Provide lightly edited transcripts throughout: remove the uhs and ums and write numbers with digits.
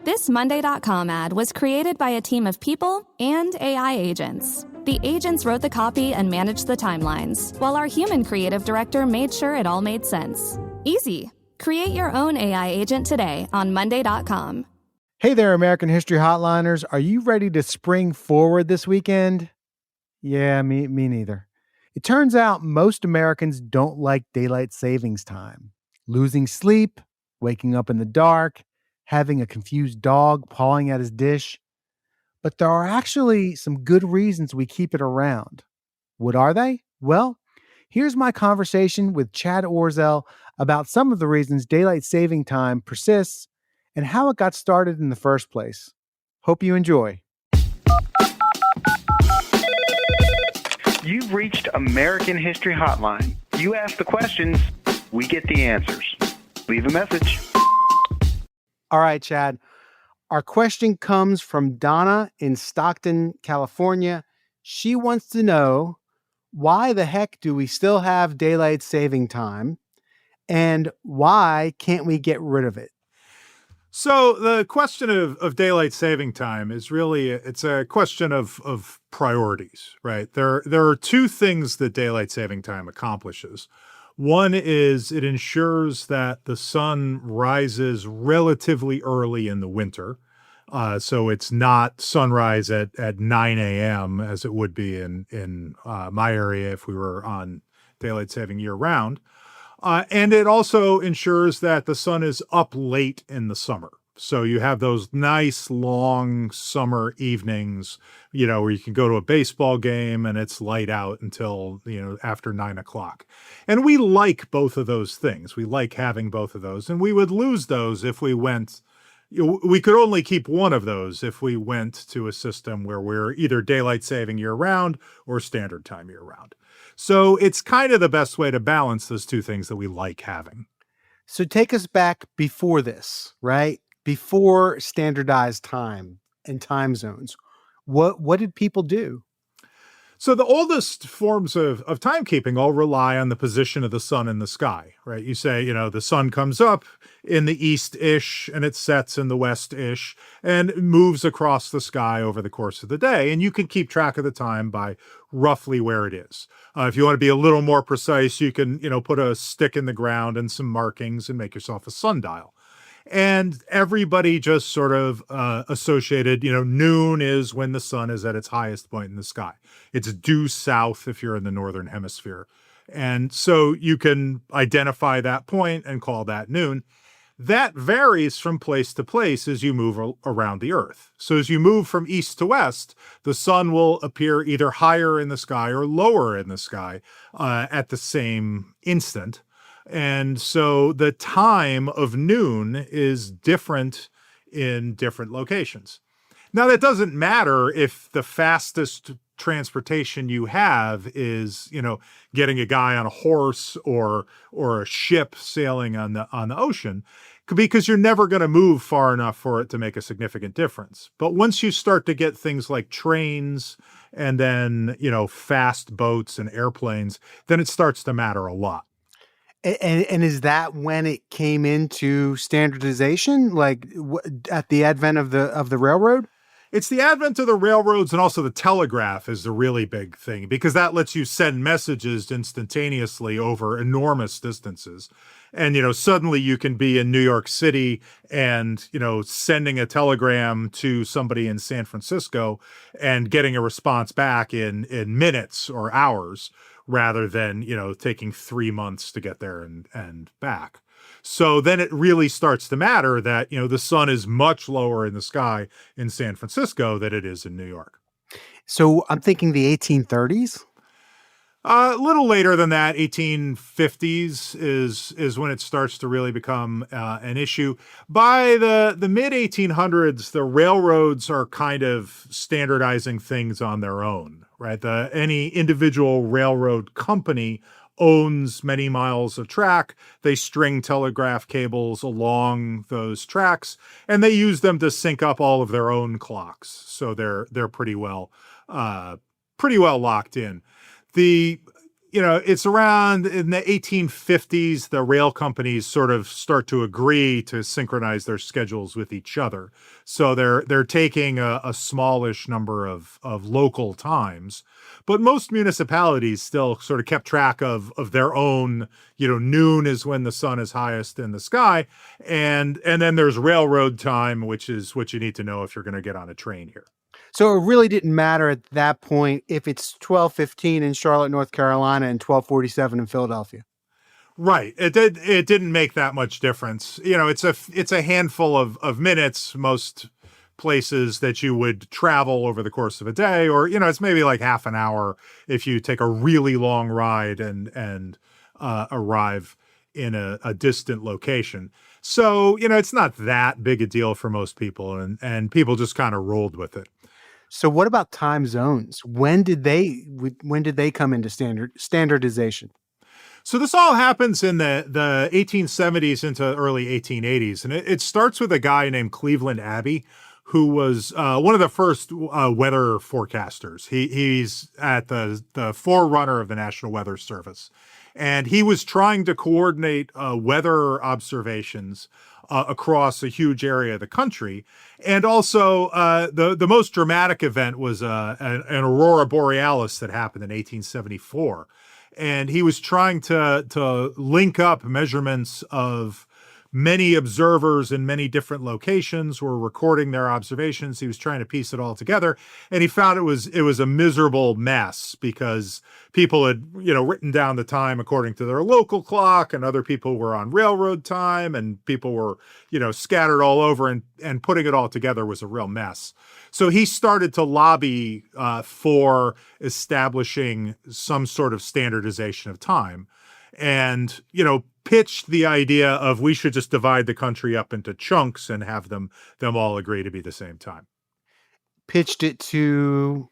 This Monday.com ad was created by a team of people and AI agents. The agents wrote the copy and managed the timelines, while our human creative director made sure it all made sense. Easy. Create your own AI agent today on Monday.com. Hey there, American History Hotliners. Are you ready to spring forward this weekend? Yeah, me neither. It turns out most Americans don't like daylight savings time. Losing sleep, waking up in the dark, having a confused dog pawing at his dish. But there are actually some good reasons we keep it around. What are they? Well, here's my conversation with Chad Orzel about some of the reasons daylight saving time persists and how it got started in the first place. Hope you enjoy. You've reached American History Hotline. You ask the questions, we get the answers. Leave a message. All right, Chad. Our question comes from Donna in Stockton, California. She wants to know, why the heck do we still have daylight saving time? And why can't we get rid of it? So the question of daylight saving time is really, it's a question of priorities, right? There are two things that daylight saving time accomplishes. One is it ensures that the sun rises relatively early in the winter. So it's not sunrise at 9 a.m. as it would be in my area if we were on daylight saving year round. And it also ensures that the sun is up late in the summer. So you have those nice long summer evenings, where you can go to a baseball game and it's light out until, after 9 o'clock. And we like both of those things. We like having both of those, and we would lose those if we went, we could only keep one of those if we went to a system where we're either daylight saving year round or standard time year round. So it's kind of the best way to balance those two things that we like having. So take us back before this, right? Before standardized time and time zones. What did people do? So the oldest forms of timekeeping all rely on the position of the sun in the sky, right? You say, the sun comes up in the east-ish and it sets in the west-ish and moves across the sky over the course of the day. And you can keep track of the time by roughly where it is. If you want to be a little more precise, you can, put a stick in the ground and some markings and make yourself a sundial. And everybody just sort of associated, noon is when the sun is at its highest point in the sky. It's due south if you're in the northern hemisphere. And so you can identify that point and call that noon. That varies from place to place as you move around the Earth. So as you move from east to west, the sun will appear either higher in the sky or lower in the sky at the same instant. And so the time of noon is different in different locations. Now, that doesn't matter if the fastest transportation you have is, getting a guy on a horse or a ship sailing on the ocean, because you're never going to move far enough for it to make a significant difference. But once you start to get things like trains and then, fast boats and airplanes, then it starts to matter a lot. And is that when it came into standardization, like at the advent of the railroad? It's the advent of the railroads, and also the telegraph is the really big thing, because that lets you send messages instantaneously over enormous distances. And, suddenly you can be in New York City and, sending a telegram to somebody in San Francisco and getting a response back in minutes or hours, rather than, taking 3 months to get there and back. So then it really starts to matter that, the sun is much lower in the sky in San Francisco than it is in New York. So I'm thinking the 1830s? A little later than that, 1850s is when it starts to really become an issue. By the mid 1800s, the railroads are kind of standardizing things on their own, right? Any individual railroad company owns many miles of track. They string telegraph cables along those tracks, and they use them to sync up all of their own clocks. So they're pretty well locked in. it's around in the 1850s, the rail companies sort of start to agree to synchronize their schedules with each other. So they're taking a smallish number of local times, but most municipalities still sort of kept track of their own, noon is when the sun is highest in the sky. And then there's railroad time, which is what you need to know if you're going to get on a train here. So it really didn't matter at that point if it's 12:15 in Charlotte, North Carolina, and 12:47 in Philadelphia. Right. It didn't make that much difference. It's a handful of minutes, most places that you would travel over the course of a day, or, it's maybe like half an hour if you take a really long ride and arrive in a distant location. So, it's not that big a deal for most people, and people just kind of rolled with it. So what about time zones? When did they come into standardization? So this all happens in the 1870s into early 1880s. And it starts with a guy named Cleveland Abbey, who was one of the first weather forecasters. He's at the forerunner of the National Weather Service. And he was trying to coordinate weather observations across a huge area of the country. And also, the most dramatic event was an aurora borealis that happened in 1874. And he was trying to link up measurements of many observers in many different locations were recording their observations. He was trying to piece it all together, and he found it was a miserable mess because people had, written down the time according to their local clock, and other people were on railroad time, and people were, scattered all over, and putting it all together was a real mess. So he started to lobby for establishing some sort of standardization of time, and, pitched the idea of we should just divide the country up into chunks and have them all agree to be the same time. Pitched it to...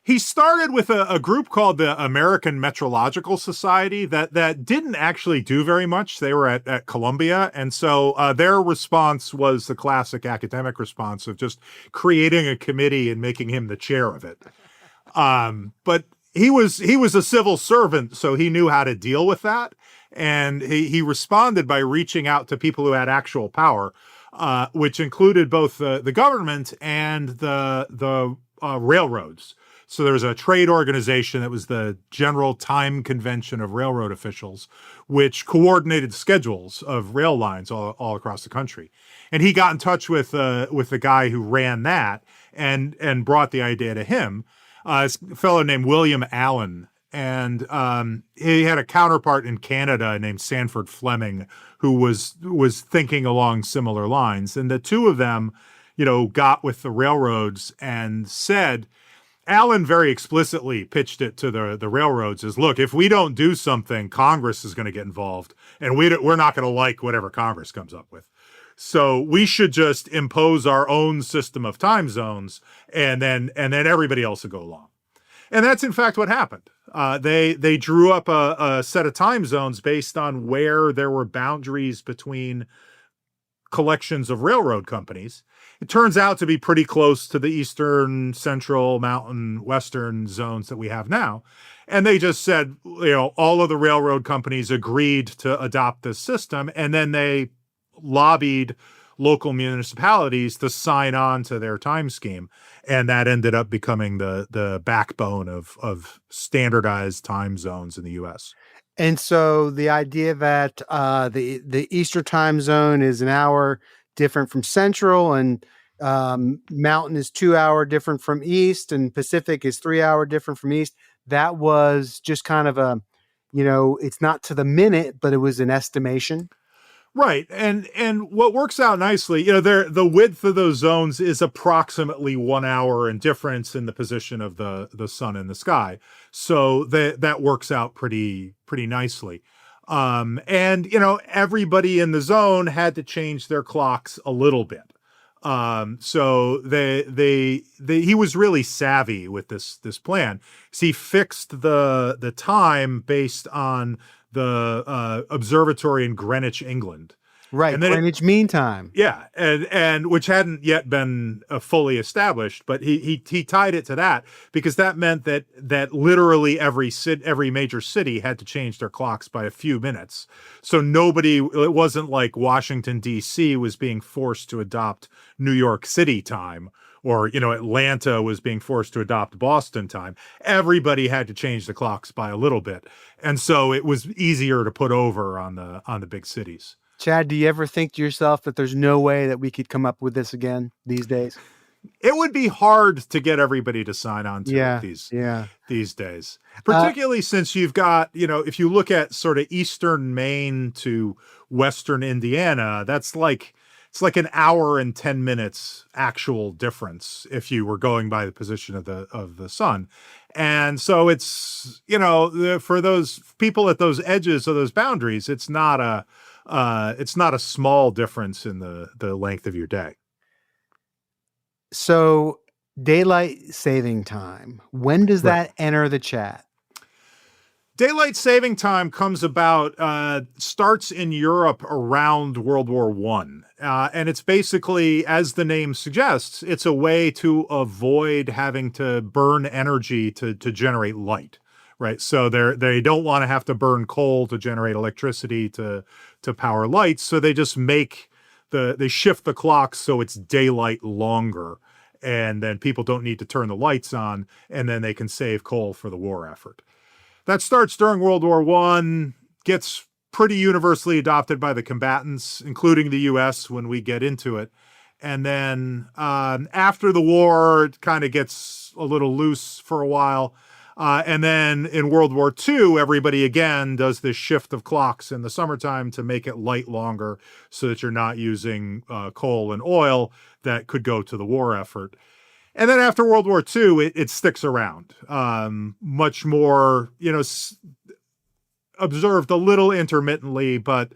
He started with a group called the American Meteorological Society that didn't actually do very much. They were at Columbia. And so their response was the classic academic response of just creating a committee and making him the chair of it. But he was a civil servant, so he knew how to deal with that. And he responded by reaching out to people who had actual power, which included both the government and the railroads. So there was a trade organization that was the General Time Convention of Railroad Officials, which coordinated schedules of rail lines all across the country. And he got in touch with the guy who ran that and brought the idea to him, a fellow named William Allen. And he had a counterpart in Canada named Sanford Fleming, who was thinking along similar lines. And the two of them, got with the railroads and said, Allen very explicitly pitched it to the railroads as, look, if we don't do something, Congress is going to get involved, and we're not going to like whatever Congress comes up with. So we should just impose our own system of time zones, and then everybody else will go along. And that's in fact what happened. They drew up a set of time zones based on where there were boundaries between collections of railroad companies. It turns out to be pretty close to the eastern, central, mountain, western zones that we have now. And they just said, all of the railroad companies agreed to adopt this system, and then they lobbied local municipalities to sign on to their time scheme. And that ended up becoming the backbone of standardized time zones in the U.S. And so the idea that the Eastern time zone is an hour different from Central, and Mountain is 2 hour different from East, and Pacific is 3 hour different from East, that was just kind of a, it's not to the minute, but it was an estimation. Right. And what works out nicely, the width of those zones is approximately 1 hour in difference in the position of the sun in the sky. So that works out pretty nicely. And everybody in the zone had to change their clocks a little bit. So he was really savvy with this plan. So he fixed the time based on the observatory in Greenwich, England. Right, And then Greenwich Mean Time. Yeah, and which hadn't yet been fully established, but he tied it to that because that meant that literally every major city had to change their clocks by a few minutes. So it wasn't like Washington D.C. was being forced to adopt New York City time, or Atlanta was being forced to adopt Boston time. Everybody had to change the clocks by a little bit, and so it was easier to put over on the big cities. Chad, do you ever think to yourself that there's no way that we could come up with this again these days? It would be hard to get everybody to sign on to it these days, particularly since you've got, if you look at sort of eastern Maine to western Indiana, it's like an hour and 10 minutes actual difference if you were going by the position of the sun. And so it's, for those people at those edges of those boundaries, it's not a small difference in the length of your day. So daylight saving time, when does that enter the chat? Daylight saving time comes about, starts in Europe around World War I. And it's basically, as the name suggests, it's a way to avoid having to burn energy to generate light. Right. So they don't want to have to burn coal to generate electricity to power lights. So they just they shift the clock so it's daylight longer. And then people don't need to turn the lights on, and then they can save coal for the war effort. That starts during World War I, gets pretty universally adopted by the combatants, including the U.S. when we get into it. And then after the war, it kind of gets a little loose for a while. And then in World War II, everybody again does this shift of clocks in the summertime to make it light longer so that you're not using coal and oil that could go to the war effort. And then after World War II, it sticks around. Much more, observed a little intermittently, but,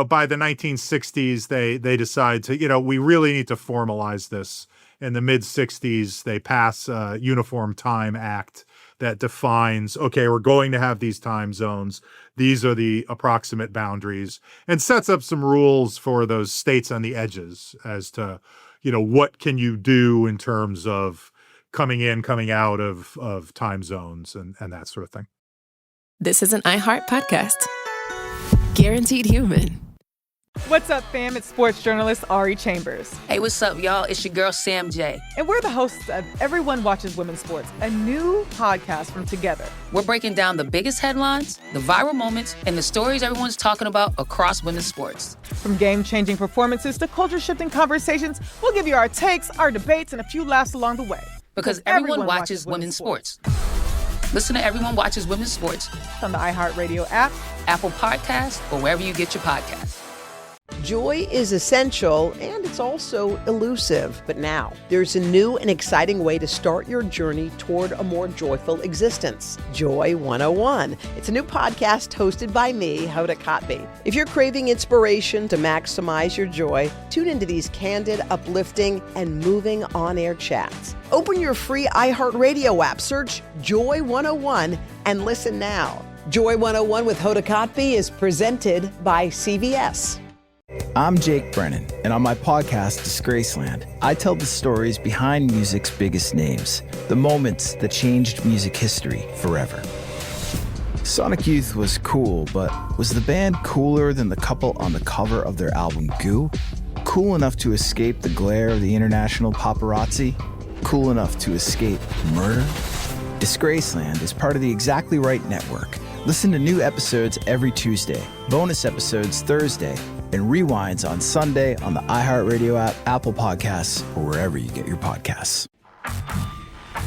by the 1960s, they decide to, we really need to formalize this. In the mid-60s, they pass a Uniform Time Act that defines, okay, we're going to have these time zones. These are the approximate boundaries, and sets up some rules for those states on the edges as to, what can you do in terms of coming in, coming out of time zones and that sort of thing. This is an iHeart podcast. Guaranteed Human. What's up, fam? It's sports journalist Ari Chambers. Hey, what's up, y'all? It's your girl, Sam J. And we're the hosts of Everyone Watches Women's Sports, a new podcast from Together. We're breaking down the biggest headlines, the viral moments, and the stories everyone's talking about across women's sports. From game-changing performances to culture-shifting conversations, we'll give you our takes, our debates, and a few laughs along the way. Because everyone watches women's sports. Listen to Everyone Watches Women's Sports on the iHeartRadio app, Apple Podcasts, or wherever you get your podcasts. Joy is essential, and it's also elusive. But now, there's a new and exciting way to start your journey toward a more joyful existence. Joy 101. It's a new podcast hosted by me, Hoda Kotb. If you're craving inspiration to maximize your joy, tune into these candid, uplifting, and moving on-air chats. Open your free iHeartRadio app, search Joy 101, and listen now. Joy 101 with Hoda Kotb is presented by CVS. I'm Jake Brennan, and on my podcast, Disgraceland, I tell the stories behind music's biggest names, the moments that changed music history forever. Sonic Youth was cool, but was the band cooler than the couple on the cover of their album Goo? Cool enough to escape the glare of the international paparazzi? Cool enough to escape murder? Disgraceland is part of the Exactly Right Network. Listen to new episodes every Tuesday, bonus episodes Thursday, and rewinds on Sunday on the iHeartRadio app, Apple Podcasts, or wherever you get your podcasts.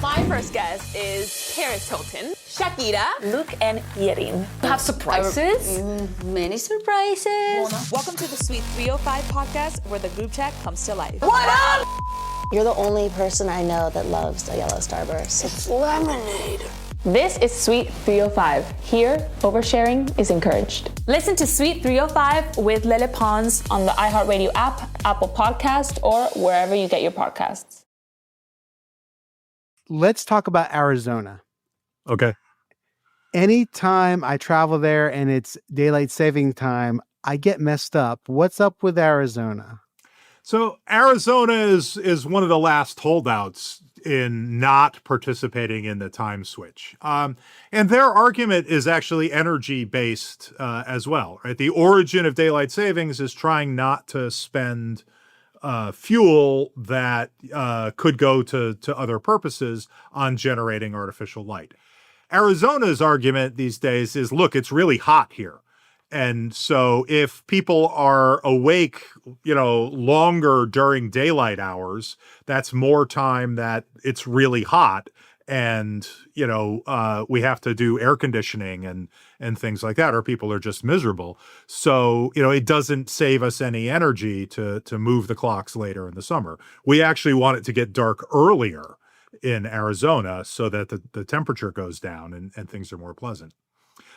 My first guest is Paris Hilton, Shakira, Luke, and Yerin. Have surprises? Many surprises. Welcome to the Suite 305 podcast, where the group chat comes to life. What up? You're the only person I know that loves a yellow Starburst. It's lemonade. This is Suite 305. Here, oversharing is encouraged. Listen to Suite 305 with Lele Pons on the iHeartRadio app, Apple Podcast, or wherever you get your podcasts. Let's talk about Arizona. Okay. Anytime I travel there and it's daylight saving time, I get messed up. What's up with Arizona? So Arizona is one of the last holdouts in not participating in the time switch. And their argument is actually energy-based as well, right? The origin of daylight savings is trying not to spend fuel that could go to other purposes on generating artificial light. Arizona's argument these days is, look, it's really hot here. And so if people are awake, longer during daylight hours, that's more time that it's really hot. And, we have to do air conditioning and things like that, or people are just miserable. So, it doesn't save us any energy to move the clocks later in the summer. We actually want it to get dark earlier in Arizona so that the temperature goes down and things are more pleasant.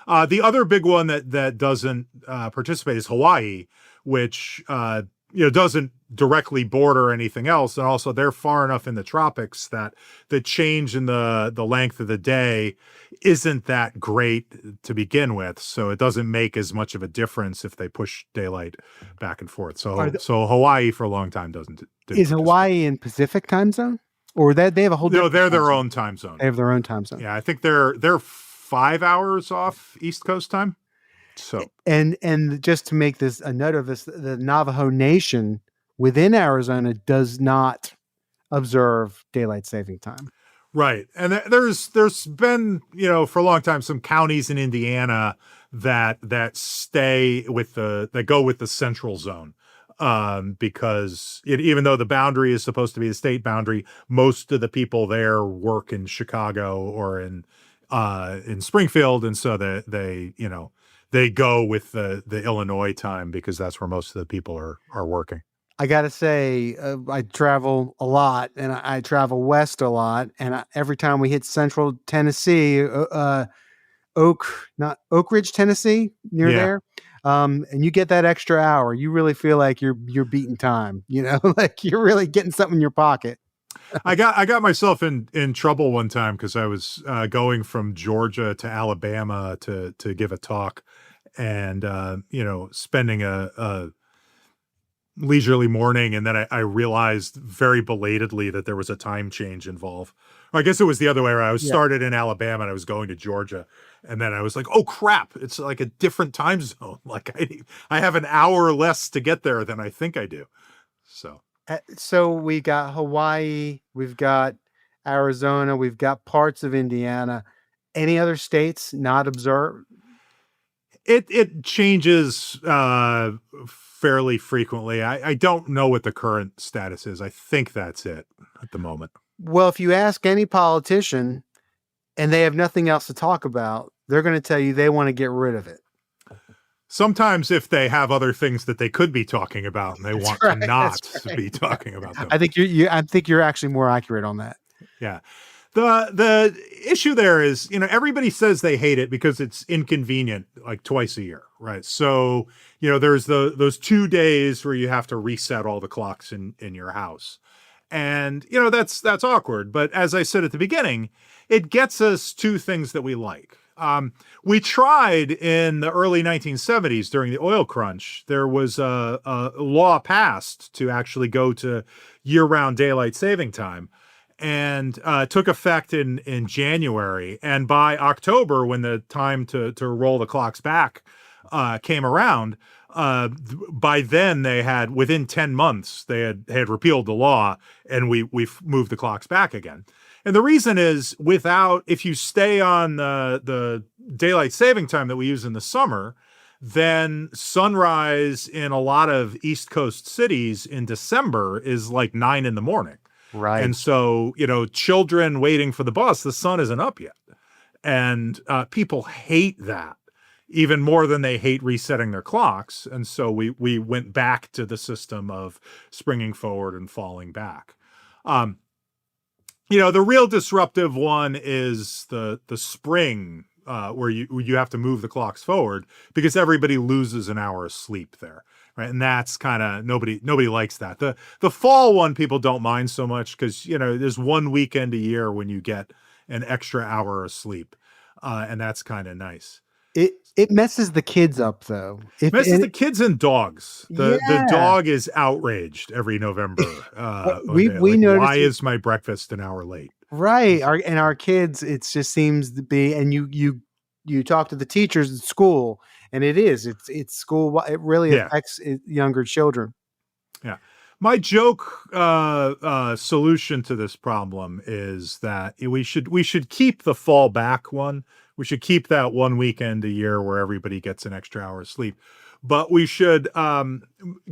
The other big one that doesn't participate is Hawaii, which doesn't directly border anything else, and also they're far enough in the tropics that the change in the length of the day isn't that great to begin with. So it doesn't make as much of a difference if they push daylight back and forth. So Hawaii for a long time didn't Is Hawaii in Pacific time zone, or that they have a whole? No, they're their own time zone. They have their own time zone. Yeah, I think they're 5 hours off East Coast time. So and just to make this a note of this, the Navajo Nation within Arizona does not observe daylight saving time. Right. And there's been, for a long time, some counties in Indiana that go with the central zone. Because even though the boundary is supposed to be the state boundary, most of the people there work in Chicago or in Springfield, and so they go with the Illinois time because that's where most of the people are working. I gotta say, I travel a lot, and I travel west a lot, and every time we hit Central Tennessee, Oak Ridge, Tennessee, near there, and you get that extra hour, you really feel like you're beating time. Like you're really getting something in your pocket. I got myself in trouble one time because I was going from Georgia to Alabama to give a talk, and spending a leisurely morning, and then I realized very belatedly that there was a time change involved. Or I guess it was the other way around. I started in Alabama and I was going to Georgia, and then I was like, oh crap, it's like a different time zone. Like I have an hour less to get there than I think I do. So we got Hawaii, we've got Arizona, we've got parts of Indiana. Any other states not observed? It changes fairly frequently. I don't know what the current status is. I think that's it at the moment. Well, if you ask any politician and they have nothing else to talk about, they're going to tell you they want to get rid of it. Sometimes if they have other things that they could be talking about and they want to not be talking about them. I think you're actually more accurate on that. Yeah. The issue there is, everybody says they hate it because it's inconvenient, like twice a year, right? So, there's those 2 days where you have to reset all the clocks in your house. And, that's awkward. But as I said at the beginning, it gets us two things that we like. We tried in the early 1970s during the oil crunch. There was a law passed to actually go to year-round daylight saving time, and took effect in January. And by October, when the time to roll the clocks back came around, by then they had, within 10 months, they had repealed the law, and we've moved the clocks back again. And the reason is, if you stay on the daylight saving time that we use in the summer, then sunrise in a lot of East Coast cities in December is like 9 a.m. Right. And so, children waiting for the bus, the sun isn't up yet. And people hate that even more than they hate resetting their clocks. And so we went back to the system of springing forward and falling back. The real disruptive one is the spring, where you have to move the clocks forward because everybody loses an hour of sleep there. Right. And that's kind of nobody likes that. The fall one people don't mind so much because, there's one weekend a year when you get an extra hour of sleep. And that's kind of nice. It messes the kids up, though. Messes the kids and dogs. The Yeah. dog is outraged every November. We Like, noticed why it- is my breakfast an hour late? Right. Our kids, it just seems to be, and you talk to the teachers at school, and it's school. It really Yeah. affects younger children. Yeah. My joke solution to this problem is that we should keep the fall back one. We should keep that one weekend a year where everybody gets an extra hour of sleep. But we should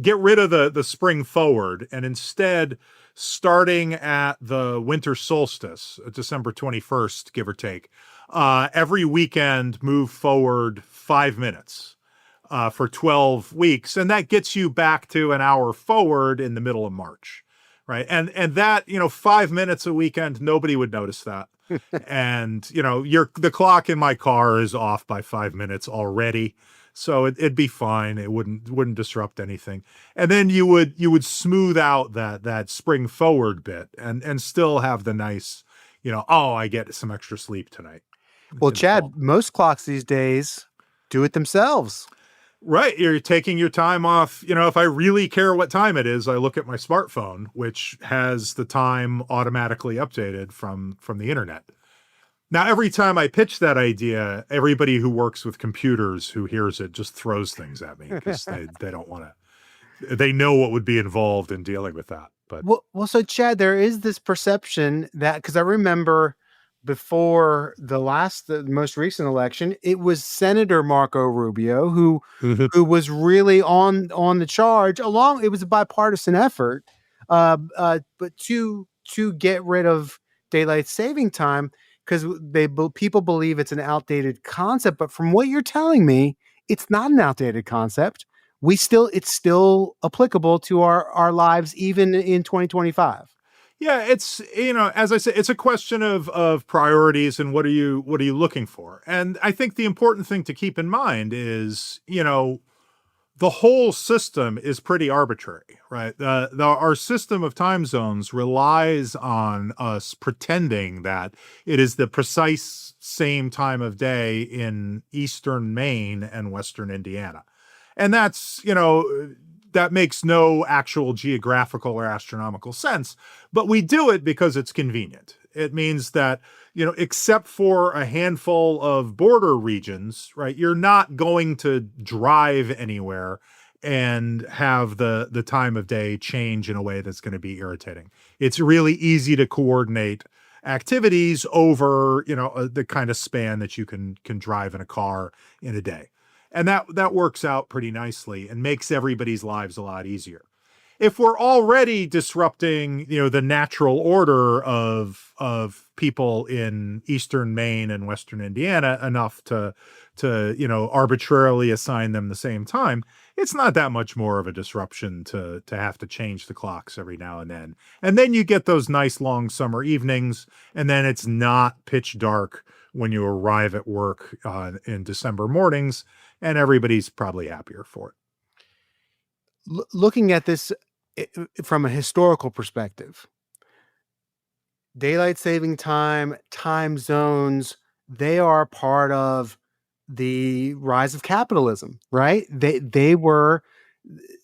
get rid of the spring forward, and instead, starting at the winter solstice, December 21st, give or take, every weekend move forward 5 minutes for 12 weeks. And that gets you back to an hour forward in the middle of March, right? And that, 5 minutes a weekend, nobody would notice that. And, the clock in my car is off by 5 minutes already. So it'd be fine. It wouldn't disrupt anything. And then you would smooth out that spring forward bit and still have the nice, I get some extra sleep tonight. Well, Chad, most clocks these days do it themselves. Right. You're taking your time off. If I really care what time it is, I look at my smartphone, which has the time automatically updated from the internet. Now, every time I pitch that idea, everybody who works with computers who hears it just throws things at me because they don't want to. They know what would be involved in dealing with that. But Well, so Chad, there is this perception that, because I remember before the most recent election, it was Senator Marco Rubio who was really on the charge. It was a bipartisan effort, but to get rid of daylight saving time, because people believe it's an outdated concept. But from what you're telling me, it's not an outdated concept. It's still applicable to our lives even in 2025. yeah, it's, as I said, it's a question of priorities and what are you looking for? And I think the important thing to keep in mind is, the whole system is pretty arbitrary, right? Our system of time zones relies on us pretending that it is the precise same time of day in Eastern Maine and Western Indiana. And that's, that makes no actual geographical or astronomical sense, but we do it because it's convenient. It means that, except for a handful of border regions, right, you're not going to drive anywhere and have the time of day change in a way that's going to be irritating. It's really easy to coordinate activities over, the kind of span that you can drive in a car in a day. And that works out pretty nicely and makes everybody's lives a lot easier. If we're already disrupting, the natural order of people in Eastern Maine and Western Indiana enough to arbitrarily assign them the same time, it's not that much more of a disruption to have to change the clocks every now and then. And then you get those nice long summer evenings, and then it's not pitch dark when you arrive at work in December mornings, and everybody's probably happier for it. Looking at this from a historical perspective, daylight saving time, time zones, they are part of the rise of capitalism, right? They were,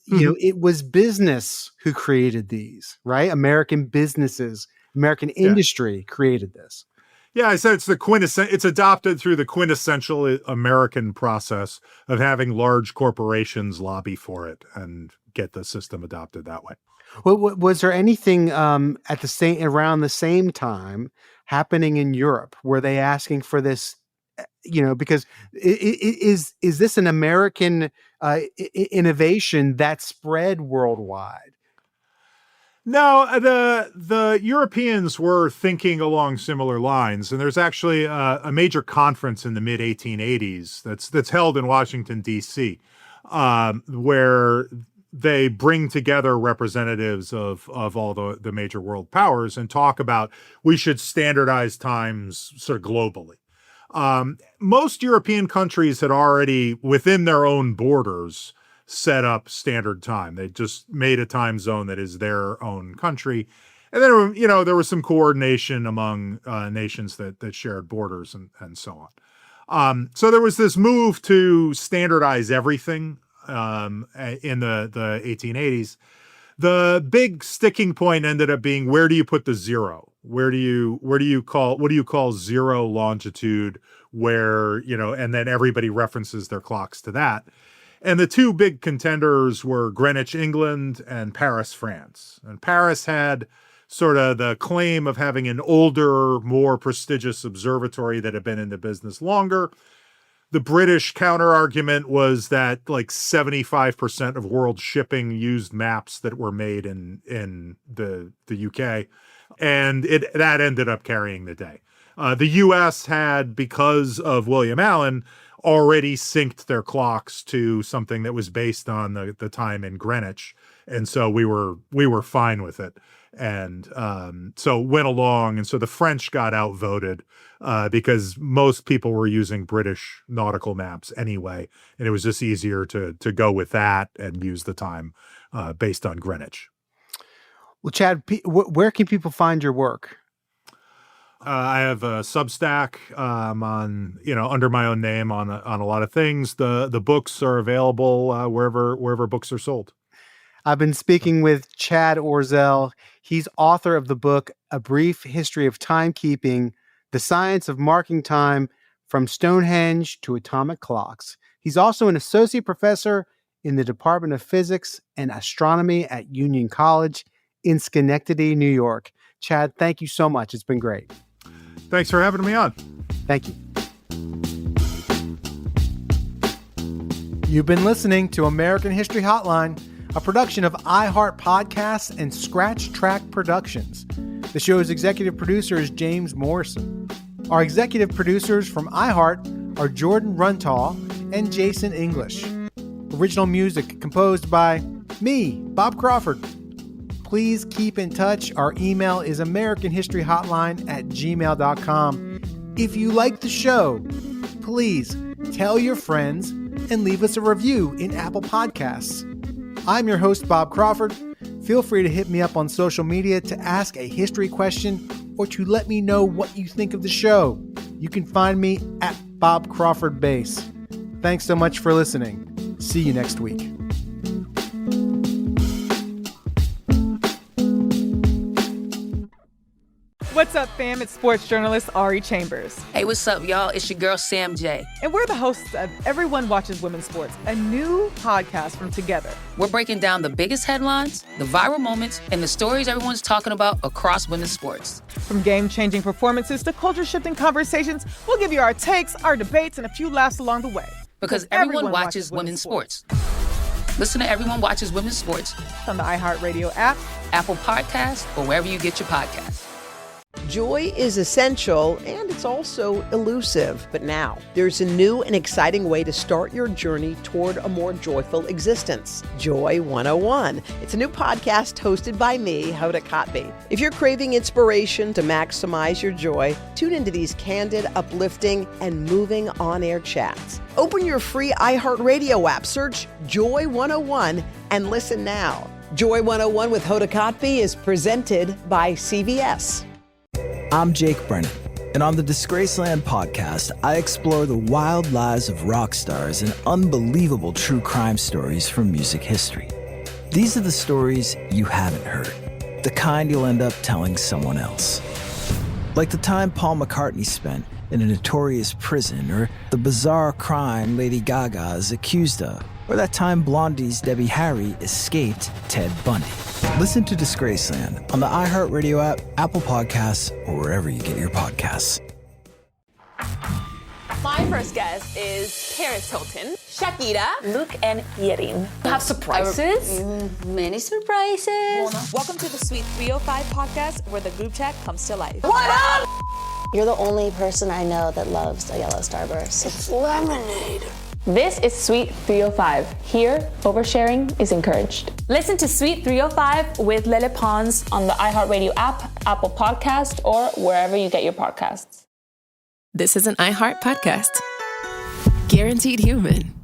it was business who created these, right? American businesses, American industry created this. Yeah, I said it's adopted through the quintessential American process of having large corporations lobby for it and get the system adopted that way. Well, was there anything around the same time happening in Europe? Were they asking for this? Because is this an American innovation that spread worldwide? No, the Europeans were thinking along similar lines, and there's actually a major conference in the mid 1880s that's held in Washington D.C. Where they bring together representatives of all the major world powers and talk about we should standardize times sort of globally. Most European countries had already, within their own borders, set up standard time. They just made a time zone that is their own country. And then, there was some coordination among nations that shared borders and so So there was this move to standardize everything in the 1880s. The big sticking point ended up being, where do you put the zero? What do you call zero longitude, where, and then everybody references their clocks to that. And the two big contenders were Greenwich, England, and Paris, France. And Paris had sort of the claim of having an older, more prestigious observatory that had been in the business longer. The British counter-argument was that like 75% of world shipping used maps that were made in the UK. And that ended up carrying the day. The US had, because of William Allen, already synced their clocks to something that was based on the time in Greenwich. And so we were fine with it. And so went along. And so the French got outvoted because most people were using British nautical maps anyway. And it was just easier to go with that and use the time based on Greenwich. Well, Chad, where can people find your work? I have a Substack on, under my own name on a lot of things. The books are available wherever books are sold. I've been speaking with Chad Orzel. He's author of the book, A Brief History of Timekeeping, The Science of Marking Time from Stonehenge to Atomic Clocks. He's also an associate professor in the Department of Physics and Astronomy at Union College in Schenectady, New York. Chad, thank you so much. It's been great. Thanks for having me on. Thank you. You've been listening to American History Hotline, a production of iHeart Podcasts and Scratch Track Productions. The show's executive producer is James Morrison. Our executive producers from iHeart are Jordan Runtaw and Jason English. Original music composed by me, Bob Crawford. Please keep in touch. Our email is americanhistoryhotline@gmail.com. If you like the show, please tell your friends and leave us a review in Apple Podcasts. I'm your host, Bob Crawford. Feel free to hit me up on social media to ask a history question or to let me know what you think of the show. You can find me at Bob Crawford Base. Thanks so much for listening. See you next week. What's up, fam? It's sports journalist Ari Chambers. Hey, what's up, y'all? It's your girl, Sam J. And we're the hosts of Everyone Watches Women's Sports, a new podcast from Together. We're breaking down the biggest headlines, the viral moments, and the stories everyone's talking about across women's sports. From game-changing performances to culture-shifting conversations, we'll give you our takes, our debates, and a few laughs along the way. Because everyone watches women's sports. Listen to Everyone Watches Women's Sports on the iHeartRadio app, Apple Podcasts, or wherever you get your podcasts. Joy is essential, and it's also elusive. But now, there's a new and exciting way to start your journey toward a more joyful existence. Joy 101. It's a new podcast hosted by me, Hoda Kotb. If you're craving inspiration to maximize your joy, tune into these candid, uplifting, and moving on-air chats. Open your free iHeartRadio app, search Joy 101, and listen now. Joy 101 with Hoda Kotb is presented by CVS. I'm Jake Brennan, and on the Disgraceland podcast, I explore the wild lives of rock stars and unbelievable true crime stories from music history. These are the stories you haven't heard, the kind you'll end up telling someone else. Like the time Paul McCartney spent in a notorious prison, or the bizarre crime Lady Gaga is accused of, or that time Blondie's Debbie Harry escaped Ted Bundy. Listen to Disgraceland on the iHeartRadio app, Apple Podcasts, or wherever you get your podcasts. My first guest is Paris Hilton, Shakira, Luke, and Yerin. Have surprises? Many surprises. Welcome to the Suite 305 podcast, where the group chat comes to life. What up? You're the only person I know that loves a yellow Starburst. It's lemonade. This is Suite 305. Here, oversharing is encouraged. Listen to Suite 305 with Lele Pons on the iHeartRadio app, Apple Podcast, or wherever you get your podcasts. This is an iHeart podcast. Guaranteed Human.